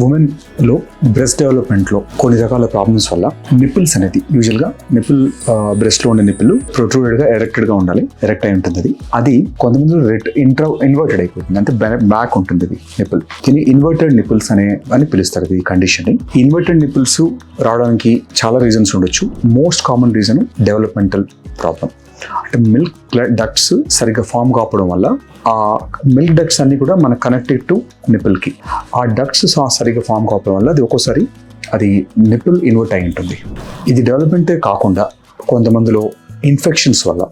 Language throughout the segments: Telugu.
ఉమెన్లో బ్రెస్ట్ డెవలప్మెంట్లో కొన్ని రకాల ప్రాబ్లమ్స్ వల్ల నిప్పుల్స్ అనేది యూజువల్గా నిప్పుల్ బ్రెస్ట్లో ఉండే నిప్పులు ప్రొట్రూడెడ్గా ఎరెక్టెడ్గా ఉండాలి, ఎరెక్ట్ అయి ఉంటుంది. అది కొంతమంది ఇన్వర్టెడ్ అయిపోతుంది, అంటే బ్యాక్ ఉంటుంది అది నిప్పుల్. దీన్ని ఇన్వర్టెడ్ నిప్పుల్స్ అని పిలుస్తారు ఈ కండిషన్ని. ఇన్వర్టెడ్ నిప్పుల్స్ రావడానికి చాలా రీజన్స్ ఉండొచ్చు. Most common reason developmental problem. అంటే మిల్క్ డక్ట్స్ సరిగ్గా ఫామ్ కావడం వల్ల ఆ మిల్క్ డక్ట్స్ అన్ని కూడా మనకు కనెక్టెడ్ టు నిప్పుల్కి. ఆ డక్ట్స్ సరిగ్గా ఫామ్ కావడం వల్ల అది ఒక్కోసారి అది నిప్పుల్ ఇన్వర్ట్ అయి ఉంటుంది. ఇది డెవలప్మెంటే కాకుండా కొంతమందిలో ఇన్ఫెక్షన్స్ వల్ల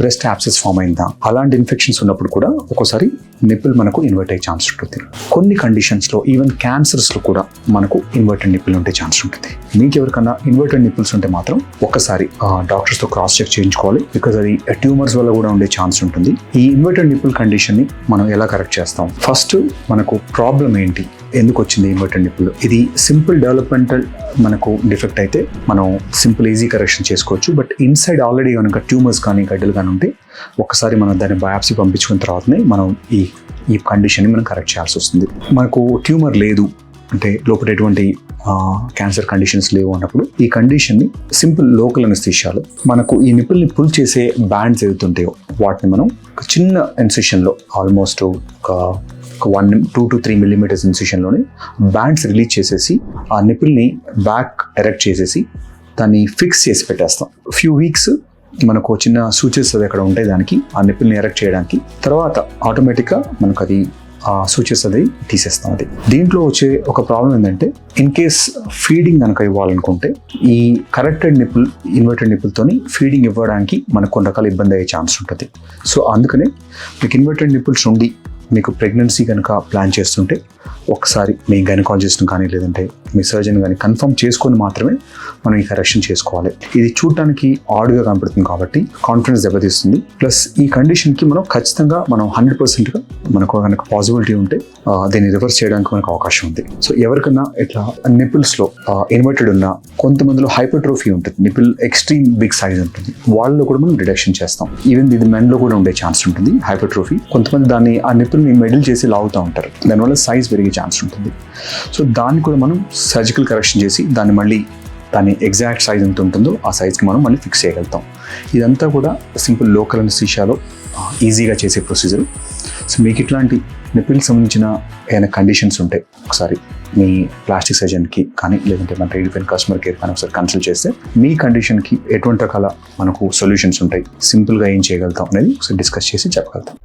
బ్రెస్ట్ యాబ్సెస్ ఫామ్ అయిందా, అలాంటి ఇన్ఫెక్షన్స్ ఉన్నప్పుడు కూడా ఒక్కోసారి నిప్పుల్ మనకు ఇన్వర్ట్ అయ్యే ఛాన్స్ ఉంటుంది. కొన్ని కండిషన్స్లో ఈవెన్ క్యాన్సర్స్లో కూడా మనకు ఇన్వర్టెడ్ నిప్పుల్ ఉండే ఛాన్స్ ఉంటుంది. మీకు ఎవరికన్నా ఇన్వర్టెడ్ నిప్పుల్స్ ఉంటే మాత్రం ఒక్కసారి డాక్టర్స్తో క్రాస్ చెక్ చేయించుకోవాలి, బికాజ్ అది ట్యూమర్స్ వల్ల కూడా ఉండే ఛాన్స్ ఉంటుంది. ఈ ఇన్వర్టెడ్ నిప్పుల్ కండిషన్ని మనం ఎలా కరెక్ట్ చేస్తాం? ఫస్ట్ మనకు ప్రాబ్లం ఏంటి, ఎందుకు వచ్చింది ఇన్వర్టెడ్ నిప్పుల్? ఇది సింపుల్ డెవలప్మెంటల్ మనకు డిఫెక్ట్ అయితే మనం సింపుల్ ఈజీ కరెక్షన్ చేసుకోవచ్చు. బట్ ఇన్సైడ్ ఆల్రెడీ కనుక ట్యూమర్స్ కానీ గడ్డలు కానీ ఉంటే ఒక్కసారి మనం దాన్ని బయాప్సీ పంపించుకున్న తర్వాతనే మనం ఈ కండిషన్ని మనం కరెక్ట్ చేయాల్సి వస్తుంది. మనకు ట్యూమర్ లేదు అంటే లోపల ఎటువంటి క్యాన్సర్ కండిషన్స్ లేవు అన్నప్పుడు ఈ కండిషన్ని సింపుల్ లోకల్ అనస్థీషియాలో మనకు ఈ నిప్పుల్ని పుల్ చేసే బ్యాండ్స్ ఏదైతుంటాయో వాటిని మనం ఒక చిన్న ఇన్సిషన్లో ఆల్మోస్ట్ ఒక 2 to 3 millimeters ఇన్సిషన్లోనే బ్యాండ్స్ రిలీజ్ చేసేసి ఆ నిప్పుల్ని బ్యాక్ ఎరెక్ట్ చేసేసి దాన్ని ఫిక్స్ చేసి పెట్టేస్తాం. ఫ్యూ వీక్స్ మనకు చిన్న సూచెస్ అది అక్కడ ఉంటాయి దానికి, ఆ నిప్పుల్ని ఎరెక్ట్ చేయడానికి. తర్వాత ఆటోమేటిక్గా మనకు అది ఆ సూచెస్ అది తీసేస్తాం. అది దీంట్లో వచ్చే ఒక ప్రాబ్లం ఏంటంటే ఇన్ కేస్ ఫీడింగ్ కనుక ఇవ్వాలనుకుంటే ఈ కరెక్టెడ్ నిప్పుల్ ఇన్వర్టెడ్ నిప్పుల్తోని ఫీడింగ్ ఇవ్వడానికి మనకు కొన్ని రకాల ఇబ్బంది అయ్యే ఛాన్స్ ఉంటుంది. సో అందుకనే మీకు ఇన్వర్టెడ్ నిప్పుల్స్ ఉండి మీకు ప్రెగ్నెన్సీ కనుక ప్లాన్ చేస్తుంటే ఒకసారి మీ గైనకాలజిస్ట్ని కానీ లేదంటే మీ సర్జన్ కానీ కన్ఫర్మ్ చేసుకొని మాత్రమే మనం ఈ కరెక్షన్ చేసుకోవాలి. ఇది చూడటానికి ఆడ్గా కనపడుతుంది కాబట్టి కాన్ఫిడెన్స్ దెబ్బతీస్తుంది. ప్లస్ ఈ కండిషన్కి మనం ఖచ్చితంగా మనం 100%గా మనకు కనుక పాసిబిలిటీ ఉంటే దీన్ని రివర్స్ చేయడానికి మనకు అవకాశం ఉంది. సో ఎవరికన్నా ఇట్లా నిప్పుల్స్లో ఇన్వర్టెడ్ ఉన్న కొంతమందిలో హైపర్ట్రోఫీ ఉంటుంది, నిప్పుల్ ఎక్స్ట్రీమ్ బిగ్ సైజ్ ఉంటుంది, వాళ్ళలో కూడా మనం రిడక్షన్ చేస్తాం. ఈవెన్ ఇది మెన్లో కూడా ఉండే ఛాన్స్ ఉంటుంది హైపర్ట్రోఫీ. కొంతమంది దాన్ని ఆ నిప్పుల్ని మెడిల్ చేసి లాగుతూ ఉంటారు, దానివల్ల సైజ్ పెరిగే ఛాన్స్ ఉంటుంది. సో దాన్ని కూడా మనం సర్జికల్ కరెక్షన్ చేసి దాని ఎగ్జాక్ట్ సైజ్ ఎంత ఉంటుందో ఆ సైజ్కి మనం మళ్ళీ ఫిక్స్ చేయగలుగుతాం. ఇదంతా కూడా సింపుల్ లోకల్ అనస్థీషియాలో ఈజీగా చేసే ప్రొసీజర్. సో మీకు ఇట్లాంటి నిప్పుల్కి సంబంధించిన ఏదైనా కండిషన్స్ ఉంటే ఒకసారి మీ ప్లాస్టిక్ సర్జన్కి కానీ లేదంటే మన రేడియోపెన్ కస్టమర్ కేర్ కానీ ఒకసారి కన్సల్ట్ చేస్తే మీ కండిషన్కి ఎటువంటి రకాల మనకు సొల్యూషన్స్ ఉంటాయి, సింపుల్గా ఏం చేయగలుగుతాం అనేది ఒకసారి డిస్కస్ చేసి చెప్పగలుగుతాం.